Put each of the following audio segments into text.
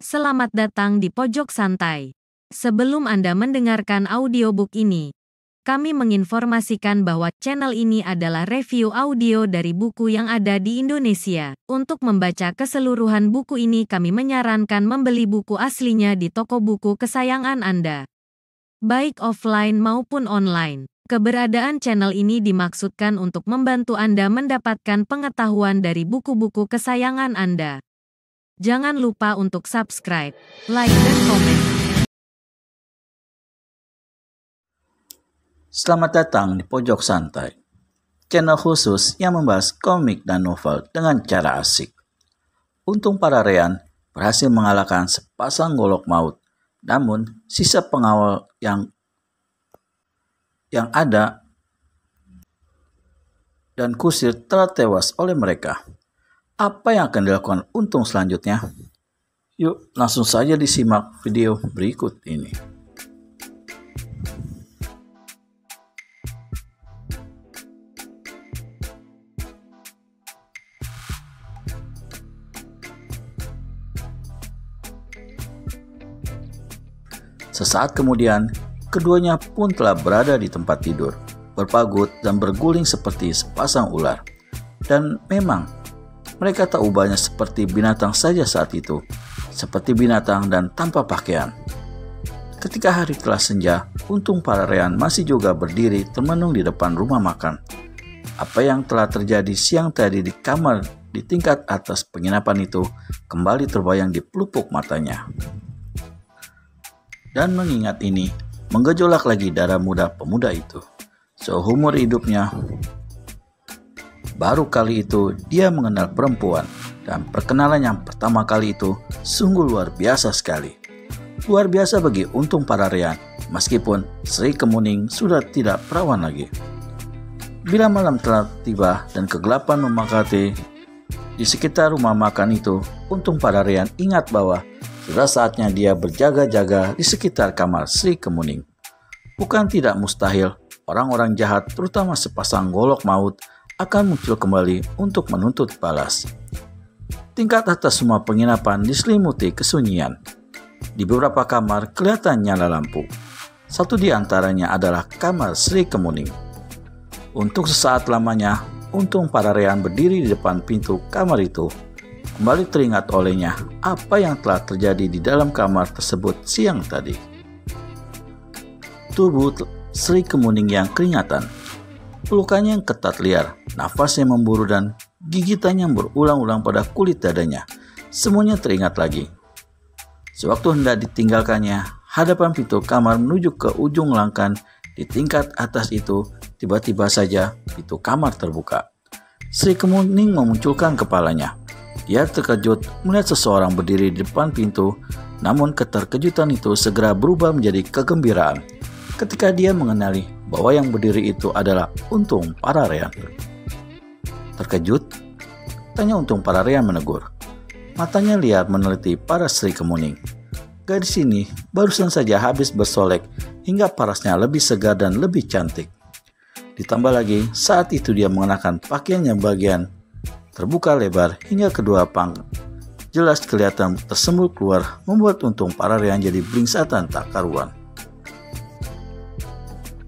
Selamat datang di Pojok Santai. Sebelum Anda mendengarkan audiobook ini, kami menginformasikan bahwa channel ini adalah review audio dari buku yang ada di Indonesia. Untuk membaca keseluruhan buku ini, kami menyarankan membeli buku aslinya di toko buku kesayangan Anda, baik offline maupun online. Keberadaan channel ini dimaksudkan untuk membantu Anda mendapatkan pengetahuan dari buku-buku kesayangan Anda. Jangan lupa untuk subscribe, like, dan komen. Selamat datang di Pojok Santai, channel khusus yang membahas komik dan novel dengan cara asik. Untung Pararean berhasil mengalahkan sepasang golok maut, namun sisa pengawal yang ada dan kusir telah tewas oleh mereka. Apa yang akan dilakukan Untung selanjutnya? Yuk langsung saja disimak video berikut ini. Sesaat kemudian, keduanya pun telah berada di tempat tidur, berpagut dan berguling seperti sepasang ular. Dan memang, mereka tak ubahnya seperti binatang saja saat itu, seperti binatang dan tanpa pakaian. Ketika hari telah senja, Untung Pararean masih juga berdiri termenung di depan rumah makan. Apa yang telah terjadi siang tadi di kamar di tingkat atas penginapan itu kembali terbayang di pelupuk matanya. Dan mengingat ini, menggejolak lagi darah muda pemuda itu. Seumur hidupnya, baru kali itu dia mengenal perempuan, dan perkenalan yang pertama kali itu sungguh luar biasa sekali. Luar biasa bagi Untung Pararean, meskipun Sri Kemuning sudah tidak perawan lagi. Bila malam telah tiba dan kegelapan memakati di sekitar rumah makan itu, Untung Pararean ingat bahwa sudah saatnya dia berjaga-jaga di sekitar kamar Sri Kemuning. Bukan tidak mustahil, orang-orang jahat terutama sepasang golok maut akan muncul kembali untuk menuntut balas. Tingkat atas semua penginapan diselimuti kesunyian. Di beberapa kamar kelihatan nyala lampu. Satu di antaranya adalah kamar Sri Kemuning. Untuk sesaat lamanya, Untung Pararean berdiri di depan pintu kamar itu. Kembali teringat olehnya apa yang telah terjadi di dalam kamar tersebut siang tadi. Tubuh Sri Kemuning yang keringatan, pelukannya yang ketat liar, nafasnya memburu dan gigitannya yang berulang-ulang pada kulit dadanya. Semuanya teringat lagi. Sewaktu hendak ditinggalkannya, hadapan pintu kamar menuju ke ujung langkan di tingkat atas itu, tiba-tiba saja pintu kamar terbuka. Sri Kemuning memunculkan kepalanya. Dia terkejut melihat seseorang berdiri di depan pintu, namun keterkejutan itu segera berubah menjadi kegembiraan ketika dia mengenali bahwa yang berdiri itu adalah Untung Pararean. Terkejut? Tanya Untung Pararean menegur. Matanya liar meneliti para Sri Kemuning. Gadis ini barusan saja habis bersolek hingga parasnya lebih segar dan lebih cantik. Ditambah lagi saat itu dia mengenakan pakaian yang bagian terbuka lebar hingga kedua pangkal jelas kelihatan tersembul keluar, membuat Untung Pararean jadi blingsatan tak karuan.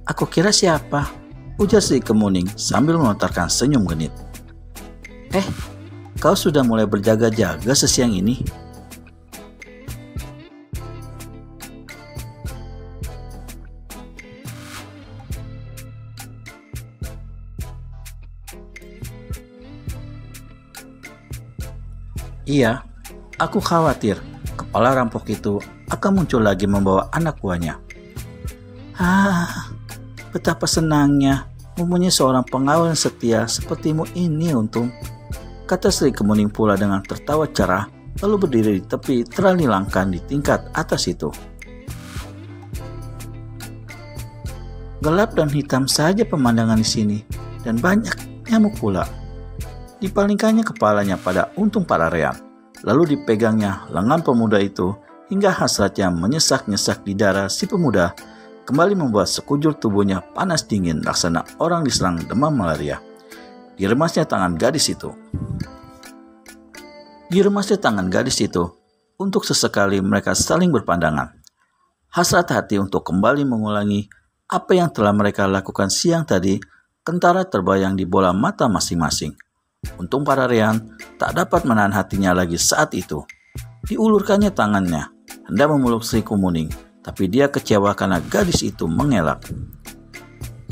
"Aku kira siapa?" ujar Sri Kemuning sambil melontarkan senyum genit. Kau sudah mulai berjaga-jaga sesiang ini?" "Iya, aku khawatir kepala rampok itu akan muncul lagi membawa anak buahnya." Betapa senangnya mempunyai seorang pengawal yang setia sepertimu ini, Untung," kata Sri Kemuning pula dengan tertawa cerah, lalu berdiri di tepi terali langkan di tingkat atas itu. "Gelap dan hitam saja pemandangan di sini, dan banyak nyamuk pula." Dipalingkannya kepalanya pada Untung Pararean, lalu dipegangnya lengan pemuda itu hingga hasratnya menyesak-nyesak di dada si pemuda, kembali membuat sekujur tubuhnya panas dingin laksana orang diserang demam malaria. Diremasnya tangan gadis itu. untuk sesekali mereka saling berpandangan. Hasrat hati untuk kembali mengulangi apa yang telah mereka lakukan siang tadi kentara terbayang di bola mata masing-masing. Untung para Ryan tak dapat menahan hatinya lagi saat itu. Diulurkannya tangannya, hendak memeluk Sri Kemuning, tapi dia kecewa karena gadis itu mengelak.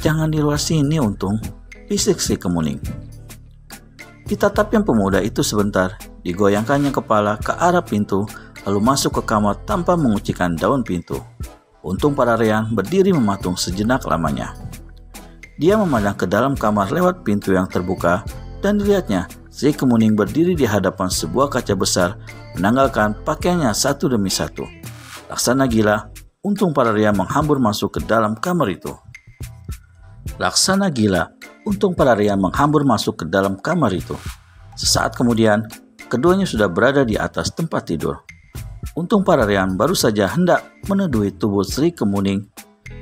"Jangan di luar sini, Untung," bisik Sri Kemuning. Ditatapnya pemuda itu sebentar, digoyangkannya kepala ke arah pintu, lalu masuk ke kamar tanpa menguncikan daun pintu. Untung para Ryan berdiri mematung sejenak lamanya. Dia memandang ke dalam kamar lewat pintu yang terbuka, dan dilihatnya Sri Kemuning berdiri di hadapan sebuah kaca besar, menanggalkan pakaiannya satu demi satu. Laksana gila, Untung para Ryan menghambur masuk ke dalam kamar itu. Laksana gila, Untung para Ryan menghambur masuk ke dalam kamar itu. Sesaat kemudian, keduanya sudah berada di atas tempat tidur. Untung para Ryan baru saja hendak meneduhi tubuh Sri Kemuning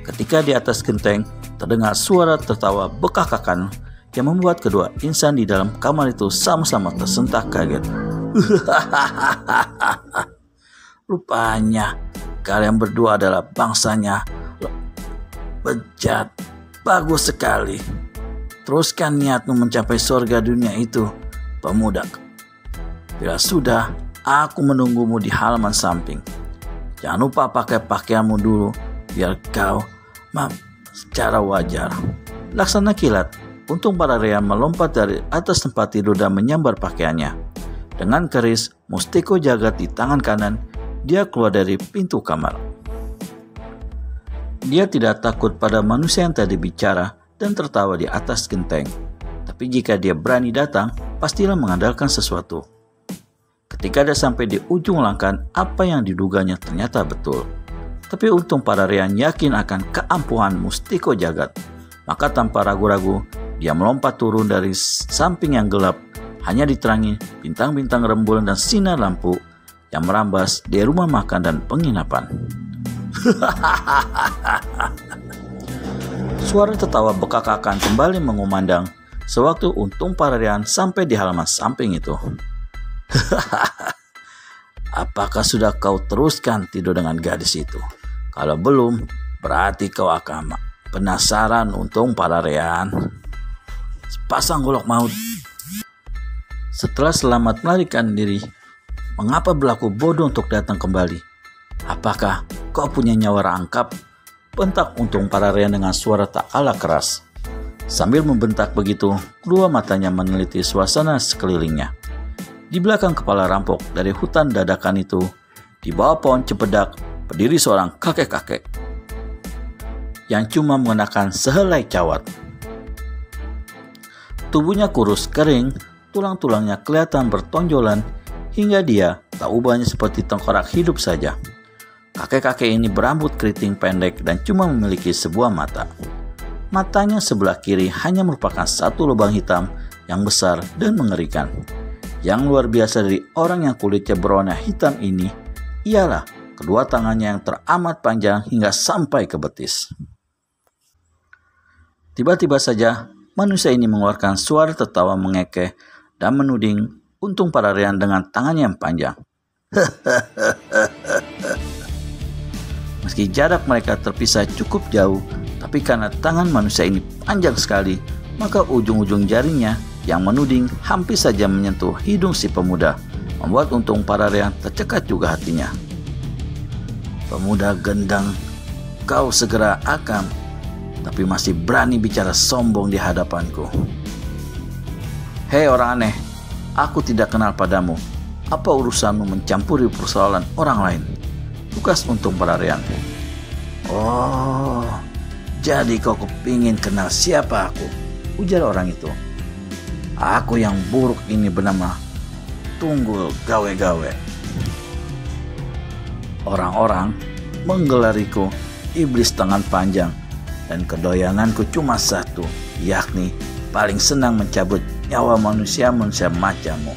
ketika di atas genteng terdengar suara tertawa bekakakan yang membuat kedua insan di dalam kamar itu sama-sama tersentak kaget. "Rupanya kalian berdua adalah bangsanya. Bejat, bagus sekali. Teruskan niatmu mencapai surga dunia itu, pemuda. Bila sudah, aku menunggumu di halaman samping. Jangan lupa pakai pakaianmu dulu, biar kau secara wajar." Laksana kilat, Untung para Ryan melompat dari atas tempat tidur dan menyambar pakaiannya. Dengan keris, mustiko jagat di tangan kanan, dia keluar dari pintu kamar. Dia tidak takut pada manusia yang tadi bicara dan tertawa di atas genteng. Tapi jika dia berani datang, pastilah mengandalkan sesuatu. Ketika dia sampai di ujung langkah, apa yang diduganya ternyata betul. Tapi Untung para Ryan yakin akan keampuhan mustiko jagat. Maka tanpa ragu-ragu, dia melompat turun dari samping yang gelap, hanya diterangi bintang-bintang rembulan dan sinar lampu yang merambas di rumah makan dan penginapan. Suara tertawa bekakakan kembali mengumandang sewaktu Untung para Ryan sampai di halaman samping itu. "Apakah sudah kau teruskan tidur dengan gadis itu? Kalau belum, berarti kau akan penasaran, Untung para Ryan. Sepasang golok maut." Setelah selamat melarikan diri, mengapa berlaku bodoh untuk datang kembali? "Apakah kau punya nyawa rangkap?" bentak Untung para Ryan dengan suara tak kalah keras. Sambil membentak begitu, kedua matanya meneliti suasana sekelilingnya. Di belakang kepala rampok dari hutan dadakan itu, di bawah pohon cempedak, berdiri seorang kakek-kakek yang cuma mengenakan sehelai cawat. Tubuhnya kurus kering, tulang-tulangnya kelihatan bertonjolan, hingga dia tak ubahnya seperti tengkorak hidup saja. Kakek-kakek ini berambut keriting pendek dan cuma memiliki sebuah mata. Matanya sebelah kiri hanya merupakan satu lubang hitam yang besar dan mengerikan. Yang luar biasa dari orang yang kulitnya berwarna hitam ini ialah kedua tangannya yang teramat panjang hingga sampai ke betis. Tiba-tiba saja manusia ini mengeluarkan suara tertawa mengekeh dan menuding Untung para Ryan dengan tangannya yang panjang. Meski jarak mereka terpisah cukup jauh, tapi karena tangan manusia ini panjang sekali, maka ujung-ujung jarinya yang menuding hampir saja menyentuh hidung si pemuda, membuat Untung para Ryan tercekat juga hatinya. "Pemuda gendang, kau segera akan, tapi masih berani bicara sombong di hadapanku. Hei orang aneh, aku tidak kenal padamu. Apa urusanmu mencampuri persoalan orang lain?" tugas Untung para Ryan. "Oh, jadi kau kepingin kenal siapa aku?" ujar orang itu. "Aku yang buruk ini bernama Tunggul Gawe-Gawe. Orang-orang menggelariku iblis tangan panjang, dan kedoyananku cuma satu, yakni paling senang mencabut nyawa manusia-manusia macammu."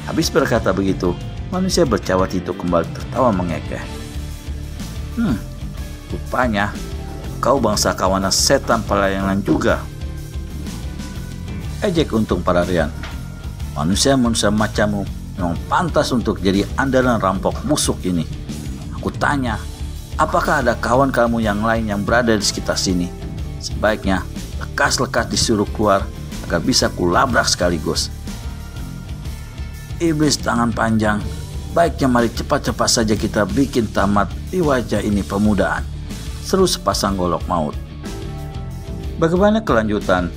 Habis berkata begitu, manusia bercawat itu kembali tertawa mengekeh. Rupanya kau bangsa kawanan setan pelayanan juga," ejek Untung para Ryan. Manusia-manusia macammu memang pantas untuk jadi andalan rampok busuk ini. Aku tanya, apakah ada kawan kamu yang lain yang berada di sekitar sini? Sebaiknya lekas-lekas disuruh keluar agar bisa kulabrak sekaligus. Iblis tangan panjang, baiknya mari cepat-cepat saja kita bikin tamat di wajah ini pemudaan, seru sepasang golok maut. Bagaimana kelanjutan?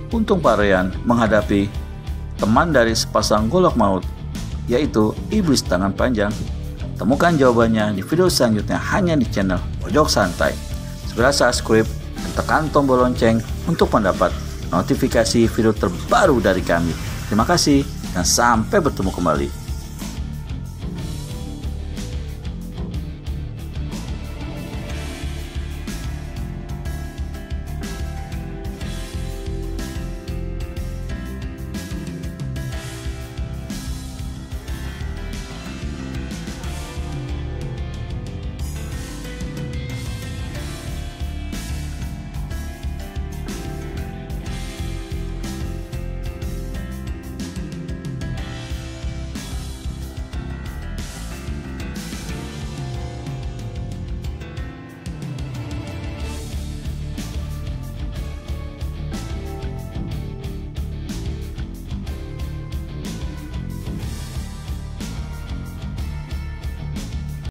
Untung Pak Ryan menghadapi teman dari sepasang golok maut, yaitu iblis tangan panjang. Temukan jawabannya di video selanjutnya hanya di channel Pojok Santai. Segera subscribe dan tekan tombol lonceng untuk mendapat notifikasi video terbaru dari kami. Terima kasih dan sampai bertemu kembali.